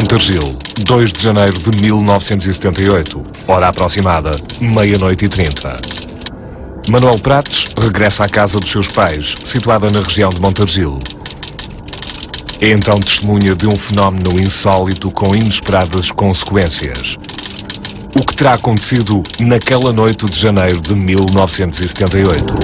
Montargil, 2 de janeiro de 1978, hora aproximada, 00:30. Manuel Prates regressa à casa dos seus pais, situada na região de Montargil. É então testemunha de um fenómeno insólito com inesperadas consequências. O que terá acontecido naquela noite de janeiro de 1978?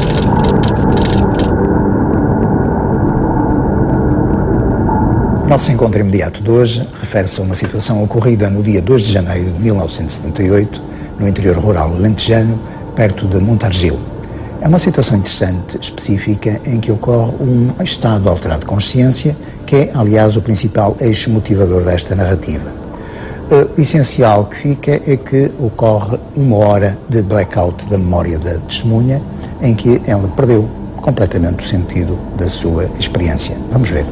O nosso encontro imediato de hoje refere-se a uma situação ocorrida no dia 2 de janeiro de 1978, no interior rural lentejano, perto de Montargil. É uma situação interessante, específica, em que ocorre um estado alterado de consciência, que é, aliás, o principal eixo motivador desta narrativa. O essencial que fica é que ocorre uma hora de blackout da memória da testemunha, em que ela perdeu completamente o sentido da sua experiência. Vamos ver.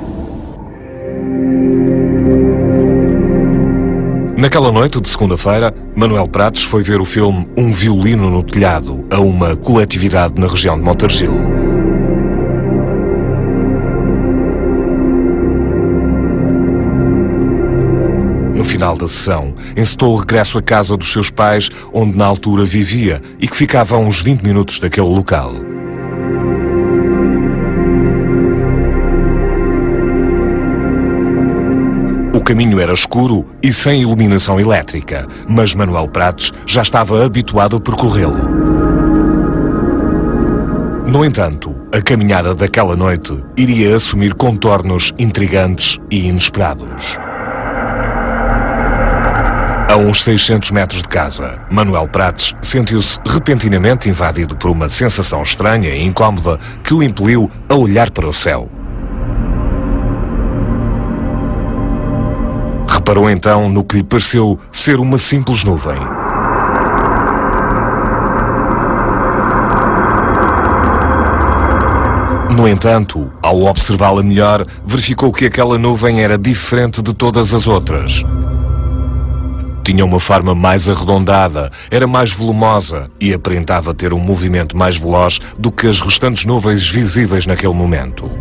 Naquela noite de segunda-feira, Manuel Prates foi ver o filme Um Violino no Telhado a uma coletividade na região de Montargil. No final da sessão, encetou o regresso à casa dos seus pais, onde na altura vivia e que ficava a uns 20 minutos daquele local. O caminho era escuro e sem iluminação elétrica, mas Manuel Prates já estava habituado a percorrê-lo. No entanto, a caminhada daquela noite iria assumir contornos intrigantes e inesperados. A uns 600 metros de casa, Manuel Prates sentiu-se repentinamente invadido por uma sensação estranha e incómoda que o impeliu a olhar para o céu. Reparou então no que lhe pareceu ser uma simples nuvem. No entanto, ao observá-la melhor, verificou que aquela nuvem era diferente de todas as outras. Tinha uma forma mais arredondada, era mais volumosa e aparentava ter um movimento mais veloz do que as restantes nuvens visíveis naquele momento.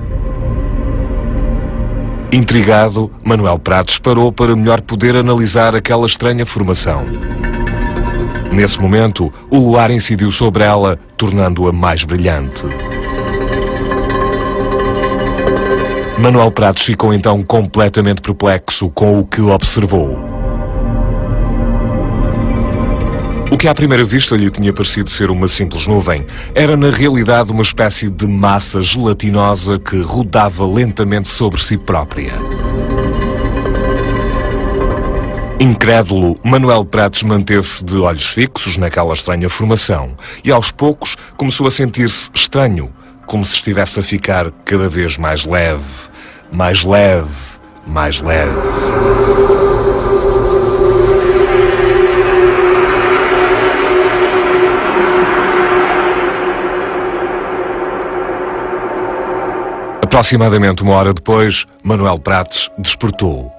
Intrigado, Manuel Prates parou para melhor poder analisar aquela estranha formação. Nesse momento, o luar incidiu sobre ela, tornando-a mais brilhante. Manuel Prates ficou então completamente perplexo com o que observou. O que à primeira vista lhe tinha parecido ser uma simples nuvem, era na realidade uma espécie de massa gelatinosa que rodava lentamente sobre si própria. Incrédulo, Manuel Prates manteve-se de olhos fixos naquela estranha formação e aos poucos começou a sentir-se estranho, como se estivesse a ficar cada vez mais leve, mais leve, mais leve. Aproximadamente uma hora depois, Manuel Prates despertou.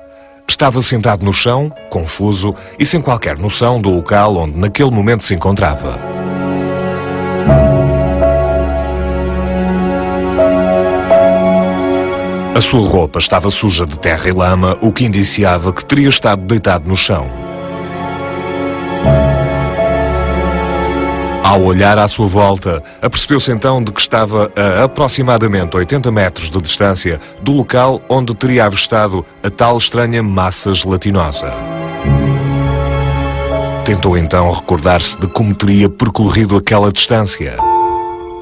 Estava sentado no chão, confuso e sem qualquer noção do local onde naquele momento se encontrava. A sua roupa estava suja de terra e lama, o que indiciava que teria estado deitado no chão. Ao olhar à sua volta, apercebeu-se então de que estava a aproximadamente 80 metros de distância do local onde teria avistado a tal estranha massa gelatinosa. Tentou então recordar-se de como teria percorrido aquela distância.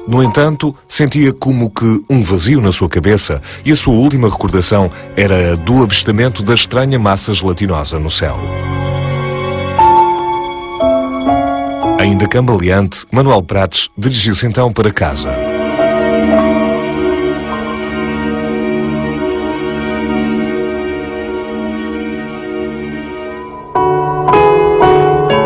No entanto, sentia como que um vazio na sua cabeça e a sua última recordação era a do avistamento da estranha massa gelatinosa no céu. Ainda cambaleante, Manuel Prates dirigiu-se então para casa.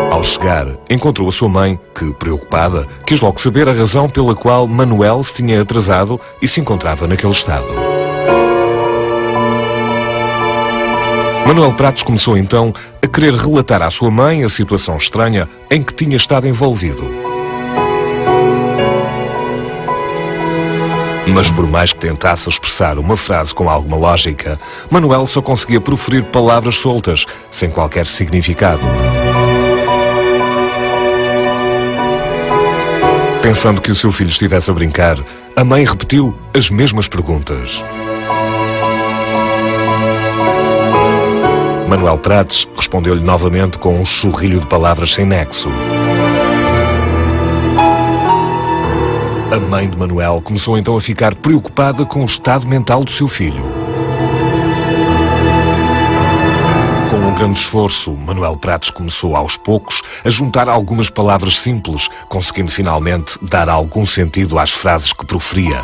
Ao chegar, encontrou a sua mãe, que, preocupada, quis logo saber a razão pela qual Manuel se tinha atrasado e se encontrava naquele estado. Manuel Prates começou então a querer relatar à sua mãe a situação estranha em que tinha estado envolvido. Mas por mais que tentasse expressar uma frase com alguma lógica, Manuel só conseguia proferir palavras soltas, sem qualquer significado. Pensando que o seu filho estivesse a brincar, a mãe repetiu as mesmas perguntas. Manuel Prates respondeu-lhe novamente com um chorrilho de palavras sem nexo. A mãe de Manuel começou então a ficar preocupada com o estado mental do seu filho. Com um grande esforço, Manuel Prates começou aos poucos a juntar algumas palavras simples, conseguindo finalmente dar algum sentido às frases que proferia.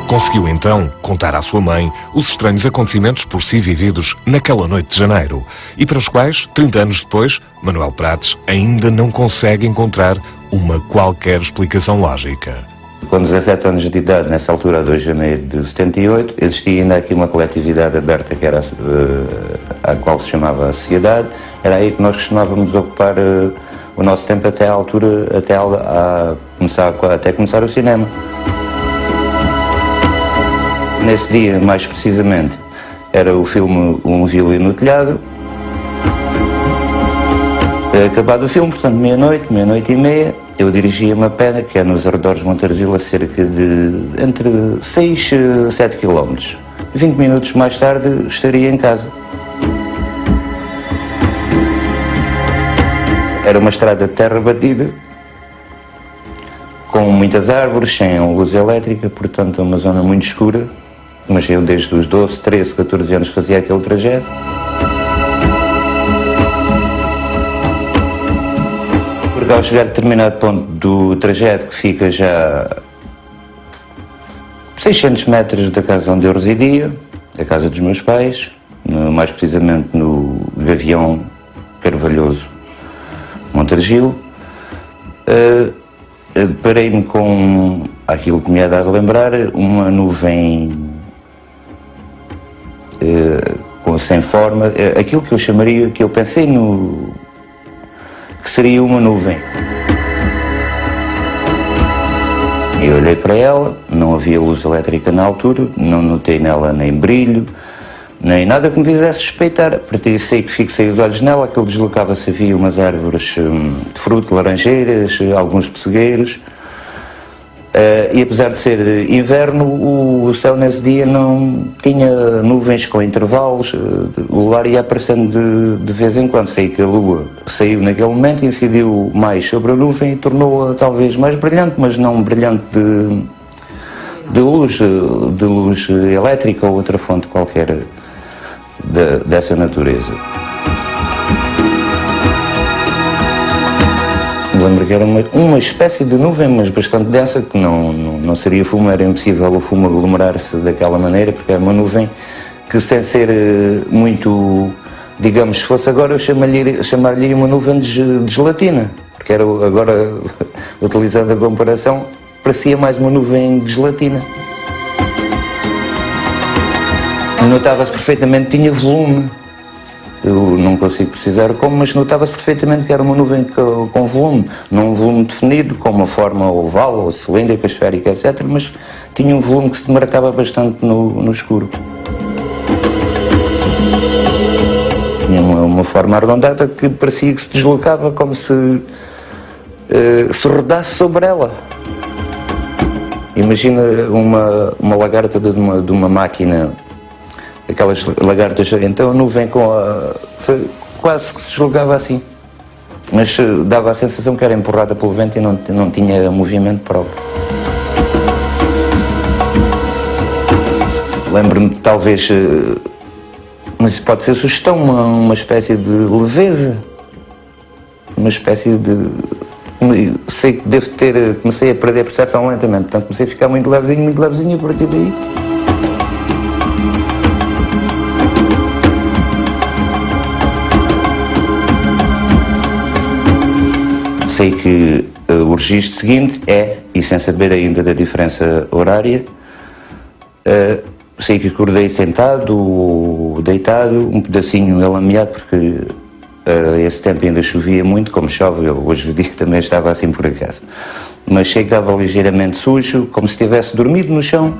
Conseguiu então contar à sua mãe os estranhos acontecimentos por si vividos naquela noite de janeiro e para os quais, 30 anos depois, Manuel Prates ainda não consegue encontrar uma qualquer explicação lógica. Com 17 anos de idade, nessa altura, a 2 de janeiro de 78, existia ainda aqui uma coletividade aberta que era a qual se chamava a Sociedade. Era aí que nós costumávamos ocupar o nosso tempo até à altura, até começar o cinema. Nesse dia, mais precisamente, era o filme Um Violino no Telhado. Acabado o filme, portanto, meia-noite e meia, eu dirigia-me a pé, que é nos arredores de Montarzil, a cerca de entre 6 a 7 km. 20 minutos mais tarde estaria em casa. Era uma estrada de terra batida, com muitas árvores, sem luz elétrica, portanto, uma zona muito escura. Mas eu, desde os 12, 13, 14 anos, fazia aquele trajeto. Porque ao chegar a determinado ponto do trajeto, que fica já 600 metros da casa onde eu residia, da casa dos meus pais, mais precisamente no Gavião Carvalhoso, Montarzil, parei-me com aquilo que me ia dar a lembrar, uma nuvem sem forma, aquilo que eu chamaria, que eu pensei que seria uma nuvem. Eu olhei para ela, não havia luz elétrica na altura, não notei nela nem brilho, nem nada que me fizesse suspeitar. A partir daí sei que fixei os olhos nela, aquilo deslocava-se, havia umas árvores de fruto, laranjeiras, alguns pessegueiros. E apesar de ser inverno, o céu nesse dia não tinha nuvens com intervalos, o ar ia aparecendo de vez em quando. Sei que a lua saiu naquele momento, incidiu mais sobre a nuvem e tornou-a talvez mais brilhante, mas não brilhante de luz elétrica ou outra fonte qualquer dessa natureza. Lembro que era uma espécie de nuvem, mas bastante densa, que não seria fumo, era impossível o fumo aglomerar-se daquela maneira, porque era uma nuvem que, sem ser muito, digamos, se fosse agora, eu chamar-lhe uma nuvem de gelatina, porque era agora, utilizando a comparação, parecia mais uma nuvem de gelatina. Notava-se perfeitamente que tinha volume. Eu não consigo precisar como, mas notava-se perfeitamente que era uma nuvem com volume, não um volume definido, com uma forma oval ou cilíndrica, esférica, etc., mas tinha um volume que se demarcava bastante no escuro. Tinha uma forma arredondada que parecia que se deslocava como se rodasse sobre ela. Imagina uma lagarta de uma máquina, aquelas lagartas, então a nuvem quase que se deslocava assim, mas dava a sensação que era empurrada pelo vento e não tinha movimento próprio. Lembro-me talvez, mas pode ser sugestão, uma espécie de leveza, uma espécie de... Sei que comecei a perder a percepção lentamente, portanto comecei a ficar muito levezinho a partir daí. Sei que o registro seguinte é, e sem saber ainda da diferença horária, sei que acordei sentado ou deitado, um pedacinho alameado, porque esse tempo ainda chovia muito, como chove, eu hoje digo que também estava assim por acaso. Mas sei que estava ligeiramente sujo, como se tivesse dormido no chão.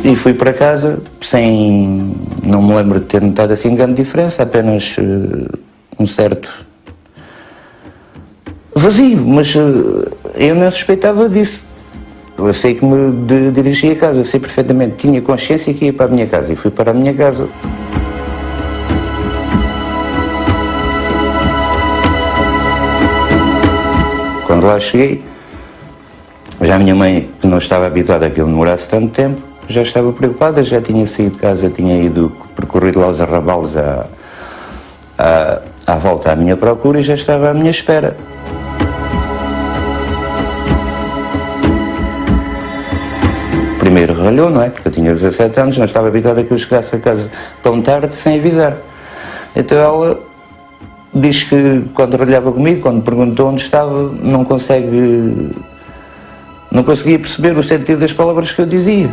E fui para casa sem... não me lembro de ter notado assim grande diferença, apenas um certo vazio, mas eu não suspeitava disso. Eu sei que me dirigi a casa, eu sei perfeitamente, tinha consciência que ia para a minha casa e fui para a minha casa. Quando lá cheguei, já a minha mãe, que não estava habituada a que eu demorasse tanto tempo, já estava preocupada, já tinha saído de casa, tinha ido percorrido lá os arrabalos à volta à minha procura e já estava à minha espera. Primeiro ralhou, não é? Porque eu tinha 17 anos, não estava habituada a que eu chegasse a casa tão tarde sem avisar. Então ela diz que quando ralhava comigo, quando perguntou onde estava, não conseguia perceber o sentido das palavras que eu dizia.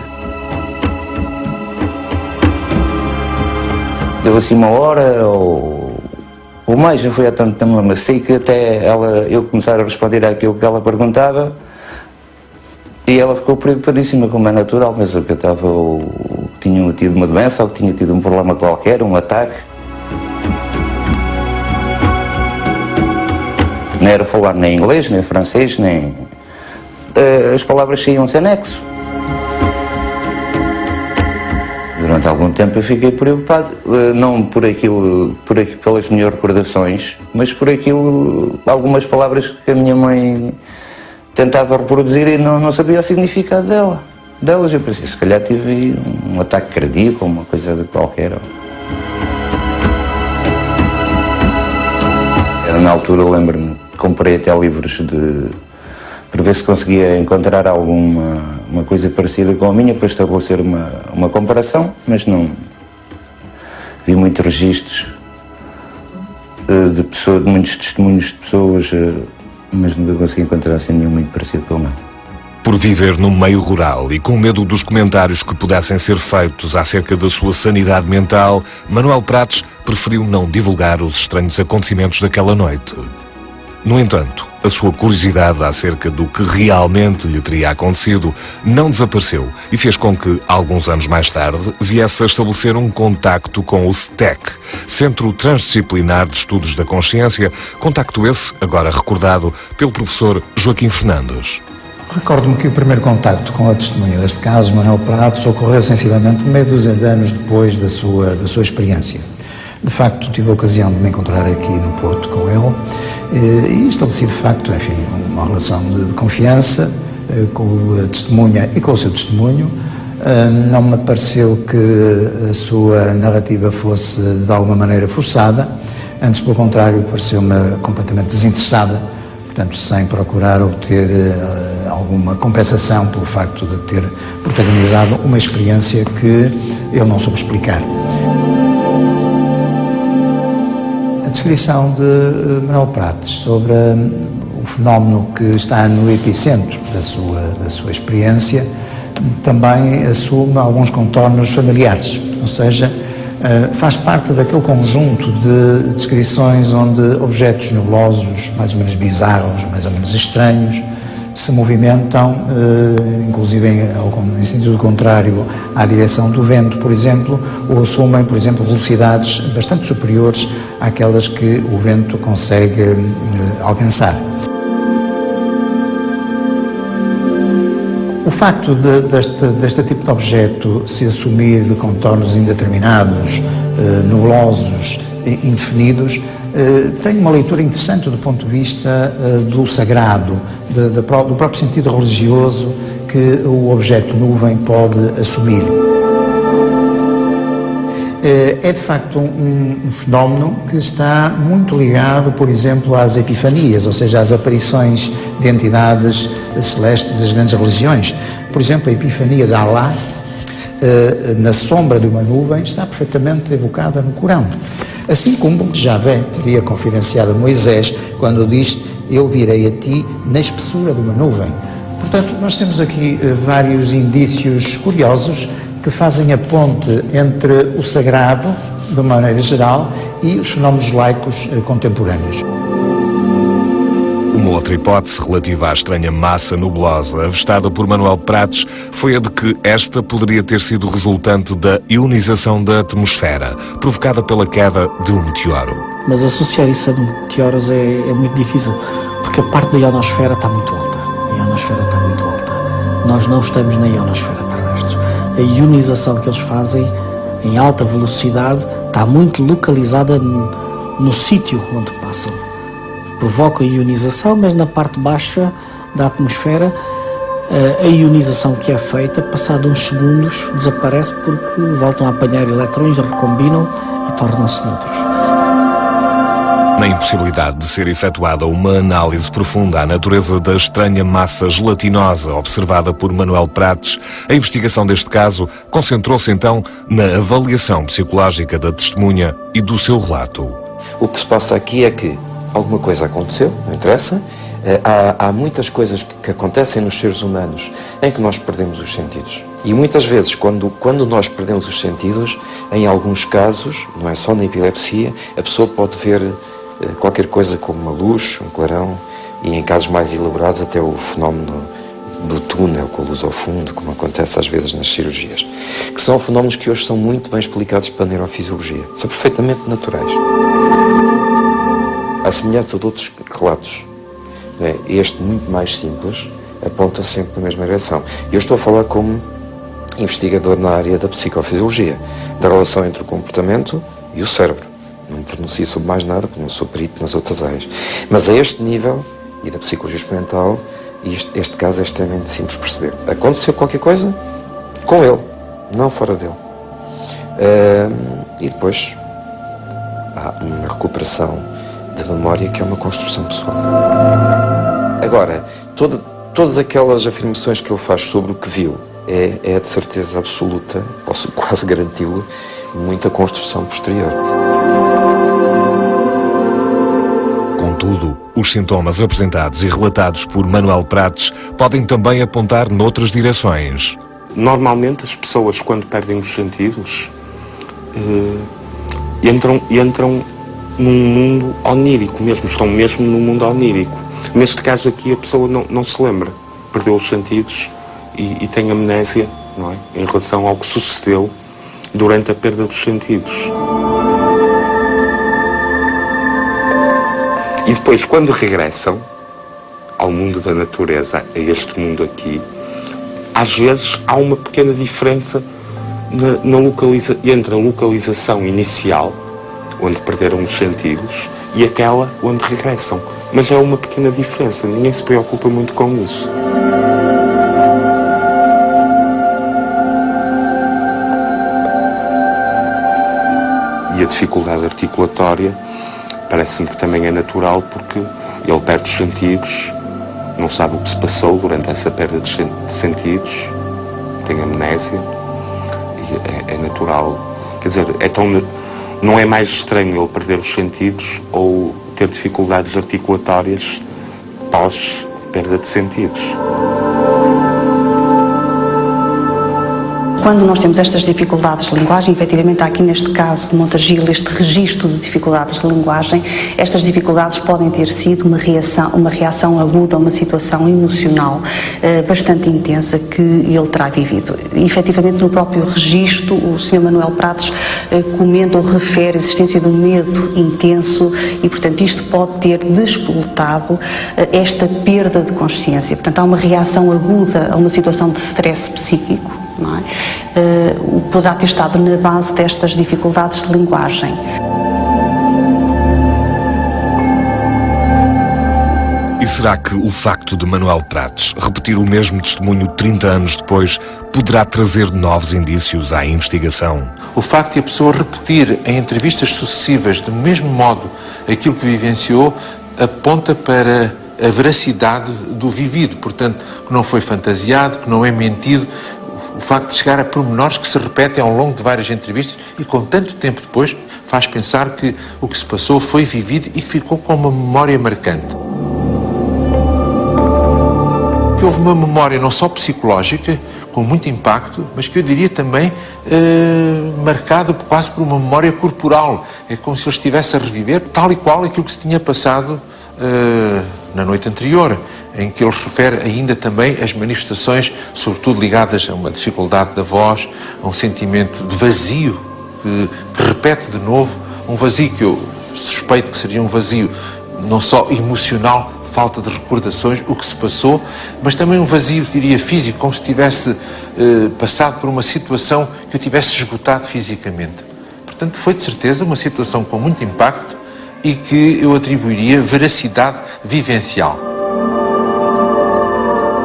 Deu assim uma hora ou mais, já foi há tanto tempo, mas sei que até eu começar a responder àquilo que ela perguntava e ela ficou preocupadíssima, como é natural, mas o que eu estava, ou tinha tido uma doença, ou que tinha tido um problema qualquer, um ataque. Não era falar nem inglês, nem francês, nem... as palavras saíam sem nexo. Durante algum tempo eu fiquei preocupado, não por aquilo, pelas minhas recordações, mas por aquilo, algumas palavras que a minha mãe tentava reproduzir e não sabia o significado delas. Eu pensei, se calhar tive um ataque cardíaco ou uma coisa de qualquer. Na altura, eu lembro-me, comprei até livros para ver se conseguia encontrar uma coisa parecida com a minha, para estabelecer uma comparação, mas não. Vi muitos registros de muitos testemunhos de pessoas, mas nunca consegui encontrar assim nenhum muito parecido com o meu. Por viver no meio rural e com medo dos comentários que pudessem ser feitos acerca da sua sanidade mental, Manuel Prates preferiu não divulgar os estranhos acontecimentos daquela noite. No entanto, a sua curiosidade acerca do que realmente lhe teria acontecido não desapareceu e fez com que, alguns anos mais tarde, viesse a estabelecer um contacto com o STEC, Centro Transdisciplinar de Estudos da Consciência, contacto esse agora recordado pelo professor Joaquim Fernandes. Recordo-me que o primeiro contacto com a testemunha deste caso, Manuel Prates, ocorreu sensivelmente meia dúzia de anos depois da sua experiência. De facto, tive a ocasião de me encontrar aqui no Porto com ele e estabeleci, de facto, enfim, uma relação de confiança com a testemunha e com o seu testemunho. Não me pareceu que a sua narrativa fosse, de alguma maneira, forçada. Antes, pelo contrário, pareceu-me completamente desinteressada, portanto, sem procurar obter alguma compensação pelo facto de ter protagonizado uma experiência que ele não soube explicar. A descrição de Manuel Prates sobre o fenómeno que está no epicentro da sua experiência também assume alguns contornos familiares, ou seja, faz parte daquele conjunto de descrições onde objetos nebulosos, mais ou menos bizarros, mais ou menos estranhos, se movimentam, inclusive em sentido contrário à direção do vento, por exemplo, ou assumem, por exemplo, velocidades bastante superiores àquelas que o vento consegue alcançar. O facto deste tipo de objeto se assumir de contornos indeterminados, nebulosos, indefinidos, tem uma leitura interessante do ponto de vista do sagrado, do próprio sentido religioso que o objeto nuvem pode assumir. É de facto um fenómeno que está muito ligado, por exemplo, às epifanias, ou seja, às aparições de entidades celestes das grandes religiões. Por exemplo, a epifania de Alá, na sombra de uma nuvem, está perfeitamente evocada no Corão. Assim como Javé teria confidenciado a Moisés quando diz: eu virei a ti na espessura de uma nuvem. Portanto, nós temos aqui vários indícios curiosos que fazem a ponte entre o sagrado, de uma maneira geral, e os fenómenos laicos contemporâneos. Uma outra hipótese relativa à estranha massa nebulosa avistada por Manuel Prates foi a de que esta poderia ter sido resultante da ionização da atmosfera, provocada pela queda de um meteoro. Mas associar isso a meteoros é muito difícil, porque a parte da ionosfera está muito alta. A ionosfera está muito alta. Nós não estamos na ionosfera terrestre. A ionização que eles fazem em alta velocidade está muito localizada no sítio onde passam. Provoca a ionização, mas na parte baixa da atmosfera a ionização que é feita, passado uns segundos, desaparece porque voltam a apanhar eletrões, recombinam e tornam-se neutros. Na impossibilidade de ser efetuada uma análise profunda à natureza da estranha massa gelatinosa observada por Manuel Prates, a investigação deste caso concentrou-se então na avaliação psicológica da testemunha e do seu relato. O que se passa aqui é que alguma coisa aconteceu, não interessa. Há muitas coisas que acontecem nos seres humanos em que nós perdemos os sentidos. E muitas vezes, quando nós perdemos os sentidos, em alguns casos, não é só na epilepsia, a pessoa pode ver qualquer coisa como uma luz, um clarão, e em casos mais elaborados até o fenómeno do túnel com a luz ao fundo, como acontece às vezes nas cirurgias, que são fenómenos que hoje são muito bem explicados pela neurofisiologia, são perfeitamente naturais. À semelhança de outros relatos, este muito mais simples aponta sempre na mesma direção. Eu estou a falar como investigador na área da psicofisiologia, da relação entre o comportamento e o cérebro. Não pronuncio sobre mais nada, porque não sou perito nas outras áreas. Mas a este nível, e da psicologia experimental, este caso é extremamente simples de perceber. Aconteceu qualquer coisa com ele, não fora dele. E depois há uma recuperação de memória que é uma construção pessoal. Agora, todas aquelas afirmações que ele faz sobre o que viu é de certeza absoluta, posso quase garanti-lo, muita construção posterior. Contudo, os sintomas apresentados e relatados por Manuel Prates podem também apontar noutras direções. Normalmente as pessoas, quando perdem os sentidos, entram num mundo onírico mesmo, estão mesmo num mundo onírico. Neste caso aqui a pessoa não se lembra, perdeu os sentidos e tem amnésia, não é? Em relação ao que sucedeu durante a perda dos sentidos. E depois, quando regressam ao mundo da natureza, a este mundo aqui, às vezes há uma pequena diferença entre a localização inicial, onde perderam os sentidos, e aquela onde regressam. Mas é uma pequena diferença, ninguém se preocupa muito com isso. E a dificuldade articulatória parece-me que também é natural, porque ele perde os sentidos, não sabe o que se passou durante essa perda de sentidos, tem amnésia, e é natural. Quer dizer, não é mais estranho ele perder os sentidos ou ter dificuldades articulatórias pós perda de sentidos. Quando nós temos estas dificuldades de linguagem, efetivamente há aqui neste caso de Montargil este registro de dificuldades de linguagem, estas dificuldades podem ter sido uma reação aguda a uma situação emocional bastante intensa que ele terá vivido. E, efetivamente, no próprio registro, o Sr. Manuel Prates comenta ou refere a existência de um medo intenso e, portanto, isto pode ter despoletado esta perda de consciência. Portanto, há uma reação aguda a uma situação de stress psíquico. Não é? Poderá ter estado na base destas dificuldades de linguagem. E será que o facto de Manuel Prates repetir o mesmo testemunho 30 anos depois poderá trazer novos indícios à investigação? O facto de a pessoa repetir em entrevistas sucessivas do mesmo modo aquilo que vivenciou aponta para a veracidade do vivido, portanto, que não foi fantasiado, que não é mentido. O facto de chegar a pormenores que se repetem ao longo de várias entrevistas e com tanto tempo depois faz pensar que o que se passou foi vivido e ficou com uma memória marcante. que houve uma memória não só psicológica, com muito impacto, mas que eu diria também marcada quase por uma memória corporal. É como se ele estivesse a reviver tal e qual aquilo que se tinha passado na noite anterior, em que ele refere ainda também as manifestações, sobretudo ligadas a uma dificuldade da voz, a um sentimento de vazio que repete de novo, um vazio que eu suspeito que seria um vazio não só emocional, falta de recordações, o que se passou, mas também um vazio, diria, físico, como se tivesse passado por uma situação que o tivesse esgotado fisicamente. Portanto, foi de certeza uma situação com muito impacto e que eu atribuiria veracidade vivencial.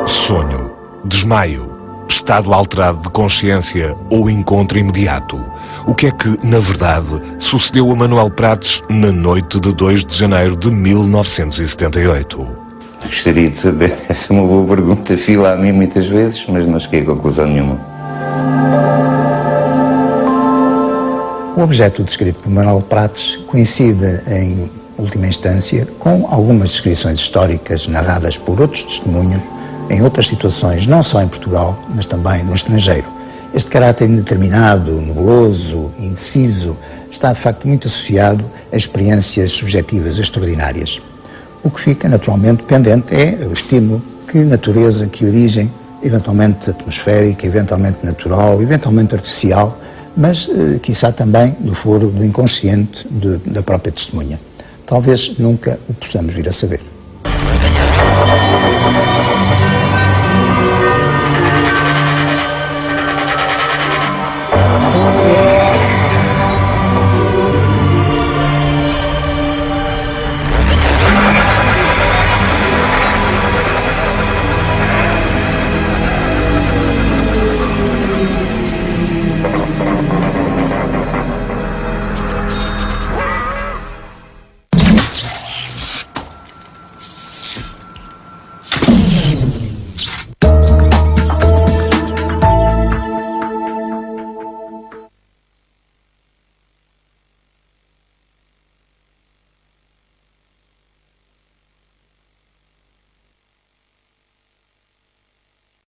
Sonho, desmaio, estado alterado de consciência ou encontro imediato. O que é que, na verdade, sucedeu a Manuel Prates na noite de 2 de janeiro de 1978? Gostaria de saber, essa é uma boa pergunta, fila a mim muitas vezes, mas não cheguei a conclusão nenhuma. O objeto descrito por Manuel Prates coincide, em última instância, com algumas descrições históricas narradas por outros testemunhos em outras situações, não só em Portugal, mas também no estrangeiro. Este caráter indeterminado, nebuloso, indeciso, está de facto muito associado a experiências subjetivas extraordinárias. O que fica naturalmente pendente é o estímulo, que natureza, que origem, eventualmente atmosférica, eventualmente natural, eventualmente artificial, mas quiçá também do foro do inconsciente da própria testemunha. Talvez nunca o possamos vir a saber.